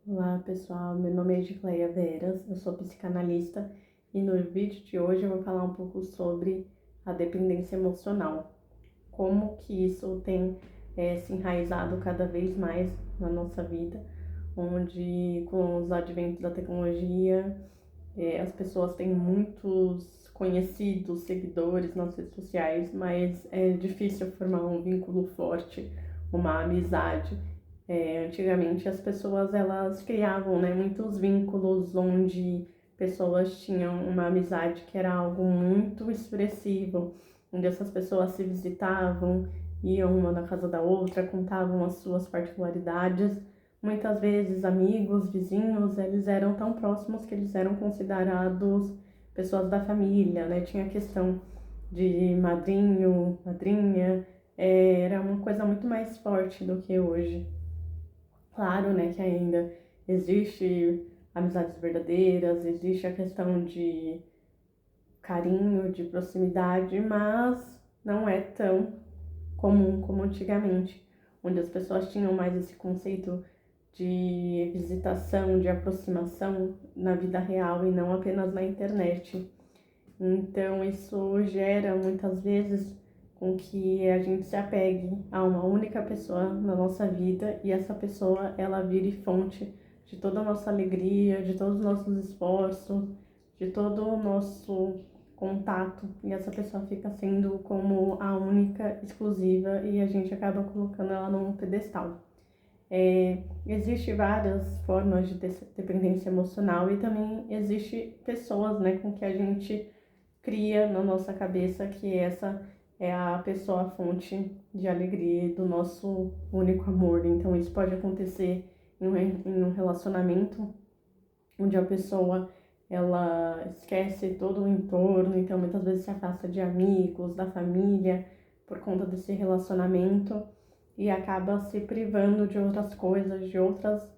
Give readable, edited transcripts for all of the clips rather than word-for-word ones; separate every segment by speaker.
Speaker 1: Olá pessoal, meu nome é Edicleia Veras, eu sou psicanalista e no vídeo de hoje eu vou falar um pouco sobre a dependência emocional, como que isso tem se enraizado cada vez mais na nossa vida, onde com os adventos da tecnologia as pessoas têm muitos conhecidos, seguidores nas redes sociais, mas é difícil formar um vínculo forte, uma amizade. Antigamente as pessoas elas criavam, né, muitos vínculos onde pessoas tinham uma amizade que era algo muito expressivo, onde essas pessoas se visitavam, iam uma na casa da outra, contavam as suas particularidades. Muitas vezes amigos, vizinhos, eles eram tão próximos que eles eram considerados pessoas da família, né? Tinha a questão de madrinho, madrinha, era uma coisa muito mais forte do que hoje. Claro, né, que ainda existe amizades verdadeiras, existe a questão de carinho, de proximidade, mas não é tão comum como antigamente, onde as pessoas tinham mais esse conceito de visitação, de aproximação na vida real e não apenas na internet. Então, isso gera muitas vezes com que a gente se apegue a uma única pessoa na nossa vida e essa pessoa ela vire fonte de toda a nossa alegria, de todos os nossos esforços, de todo o nosso contato e essa pessoa fica sendo como a única, exclusiva e a gente acaba colocando ela num pedestal. Existe várias formas de dependência emocional e também existe pessoas, né, com que a gente cria na nossa cabeça que essa é a pessoa a fonte de alegria e do nosso único amor. Então isso pode acontecer em um relacionamento onde a pessoa ela esquece todo o entorno, então muitas vezes se afasta de amigos, da família por conta desse relacionamento e acaba se privando de outras coisas, de outras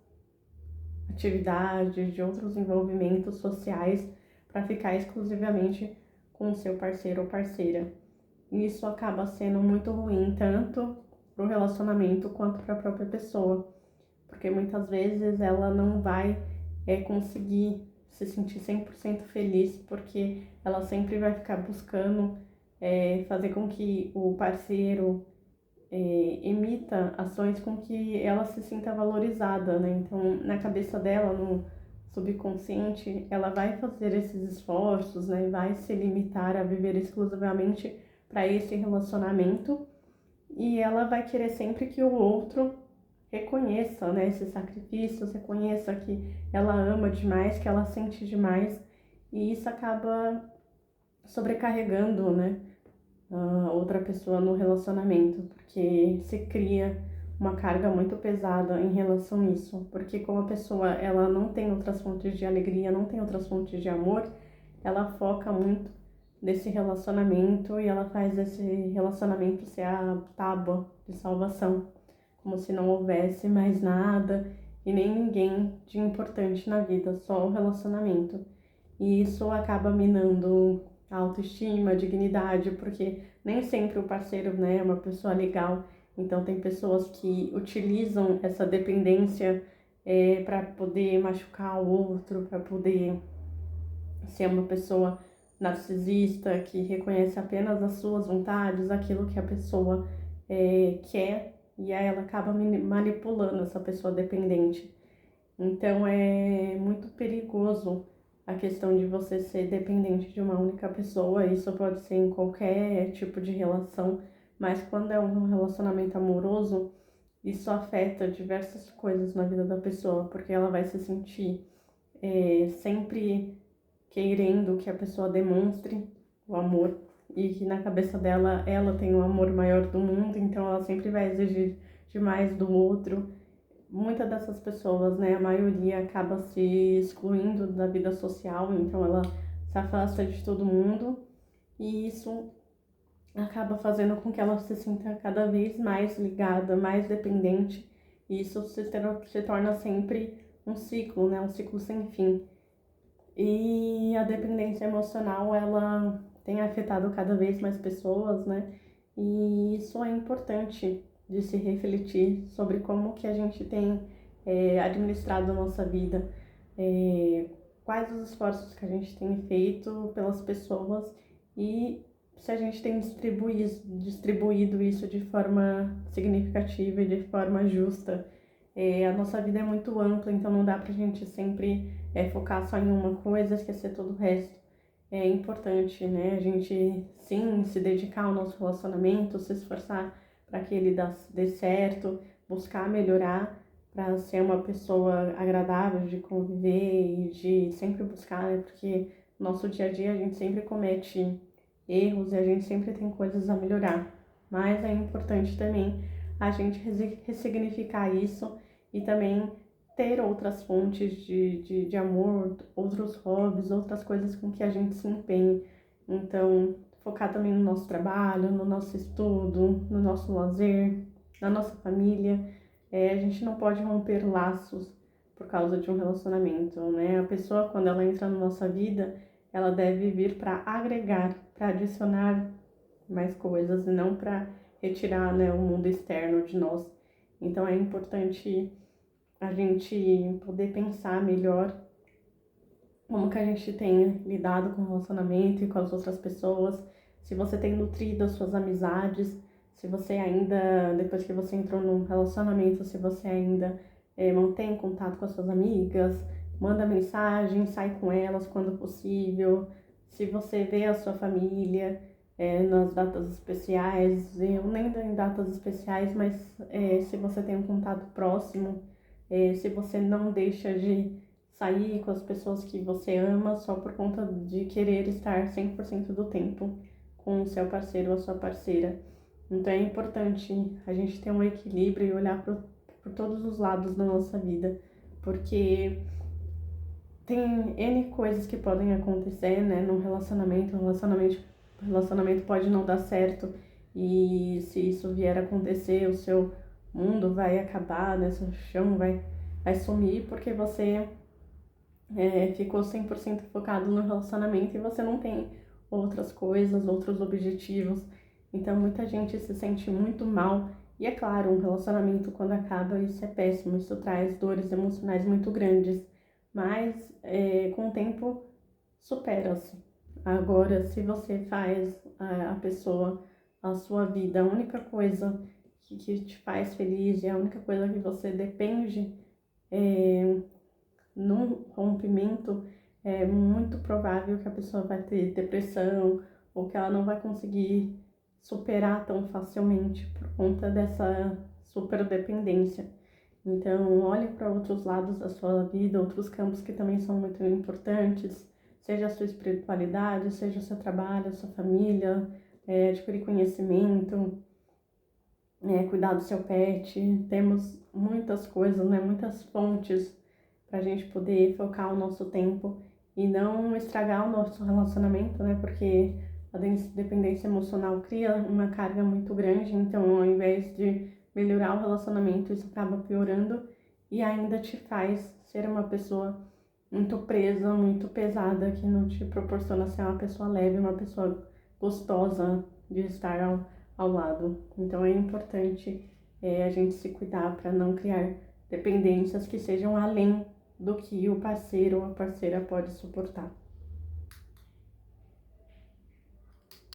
Speaker 1: atividades, de outros envolvimentos sociais para ficar exclusivamente com o seu parceiro ou parceira. E isso acaba sendo muito ruim, tanto para o relacionamento quanto para a própria pessoa, porque muitas vezes ela não vai conseguir se sentir 100% feliz, porque ela sempre vai ficar buscando fazer com que o parceiro emita ações com que ela se sinta valorizada, né? Então, na cabeça dela, no subconsciente, ela vai fazer esses esforços, né? Vai se limitar a viver exclusivamente para esse relacionamento e ela vai querer sempre que o outro reconheça, né, esses sacrifícios, reconheça que ela ama demais, que ela sente demais e isso acaba sobrecarregando, né, a outra pessoa no relacionamento, porque se cria uma carga muito pesada em relação a isso, porque como a pessoa ela não tem outras fontes de alegria, não tem outras fontes de amor, ela foca muito nesse relacionamento e ela faz esse relacionamento ser a tábua de salvação, como se não houvesse mais nada e nem ninguém de importante na vida, só o relacionamento. E isso acaba minando a autoestima, a dignidade, porque nem sempre o parceiro, né, é uma pessoa legal. Então tem pessoas que utilizam essa dependência para poder machucar o outro, para poder ser uma pessoa narcisista que reconhece apenas as suas vontades, aquilo que a pessoa quer, e aí ela acaba manipulando essa pessoa dependente. Então é muito perigoso a questão de você ser dependente de uma única pessoa. Isso pode ser em qualquer tipo de relação, mas quando é um relacionamento amoroso, isso afeta diversas coisas na vida da pessoa, porque ela vai se sentir sempre querendo que a pessoa demonstre o amor e que na cabeça dela ela tem o amor maior do mundo, então ela sempre vai exigir demais do outro. Muitas dessas pessoas, né, a maioria acaba se excluindo da vida social, então ela se afasta de todo mundo e isso acaba fazendo com que ela se sinta cada vez mais ligada, mais dependente e isso se torna sempre um ciclo, né, um ciclo sem fim. E a dependência emocional, ela tem afetado cada vez mais pessoas, né? E isso é importante de se refletir sobre como que a gente tem administrado a nossa vida, quais os esforços que a gente tem feito pelas pessoas e se a gente tem distribuído isso de forma significativa e de forma justa. A nossa vida é muito ampla, então não dá pra gente sempre focar só em uma coisa e esquecer todo o resto. É importante, né, a gente sim se dedicar ao nosso relacionamento, se esforçar para que ele dê certo, buscar melhorar para ser uma pessoa agradável de conviver e de sempre buscar, né, porque no nosso dia a dia a gente sempre comete erros e a gente sempre tem coisas a melhorar, mas é importante também a gente ressignificar isso e também ter outras fontes de amor, outros hobbies, outras coisas com que a gente se empenhe. Então, focar também no nosso trabalho, no nosso estudo, no nosso lazer, na nossa família. A gente não pode romper laços por causa de um relacionamento, né? A pessoa, quando ela entra na nossa vida, ela deve vir para agregar, para adicionar mais coisas e não para retirar, né, o mundo externo de nós. Então, é importante a gente poder pensar melhor como que a gente tem lidado com o relacionamento e com as outras pessoas, se você tem nutrido as suas amizades, se você ainda, depois que você entrou num relacionamento, se você ainda mantém contato com as suas amigas, manda mensagem, sai com elas quando possível, se você vê a sua família nas datas especiais, eu nem em datas especiais, mas se você tem um contato próximo, se você não deixa de sair com as pessoas que você ama só por conta de querer estar 100% do tempo com o seu parceiro ou a sua parceira. Então é importante a gente ter um equilíbrio e olhar por todos os lados da nossa vida, porque tem N coisas que podem acontecer, né, num relacionamento. O relacionamento pode não dar certo e se isso vier a acontecer, o seu mundo vai acabar, né, seu chão vai sumir porque você ficou 100% focado no relacionamento e você não tem outras coisas, outros objetivos. Então muita gente se sente muito mal. E é claro, um relacionamento quando acaba, isso é péssimo, isso traz dores emocionais muito grandes. Mas com o tempo supera-se. Agora, se você faz a pessoa, a sua vida, a única coisa que te faz feliz e a única coisa que você depende num rompimento, é muito provável que a pessoa vai ter depressão ou que ela não vai conseguir superar tão facilmente por conta dessa superdependência. Então, olhe para outros lados da sua vida, outros campos que também são muito importantes, seja a sua espiritualidade, seja o seu trabalho, a sua família, adquirir conhecimento, cuidar do seu pet. Temos muitas coisas, né, muitas fontes para a gente poder focar o nosso tempo e não estragar o nosso relacionamento, né? Porque a dependência emocional cria uma carga muito grande, então ao invés de melhorar o relacionamento, isso acaba piorando e ainda te faz ser uma pessoa muito presa, muito pesada, que não te proporciona ser uma pessoa leve, uma pessoa gostosa de estar ao lado. Então é importante a gente se cuidar para não criar dependências que sejam além do que o parceiro ou a parceira pode suportar.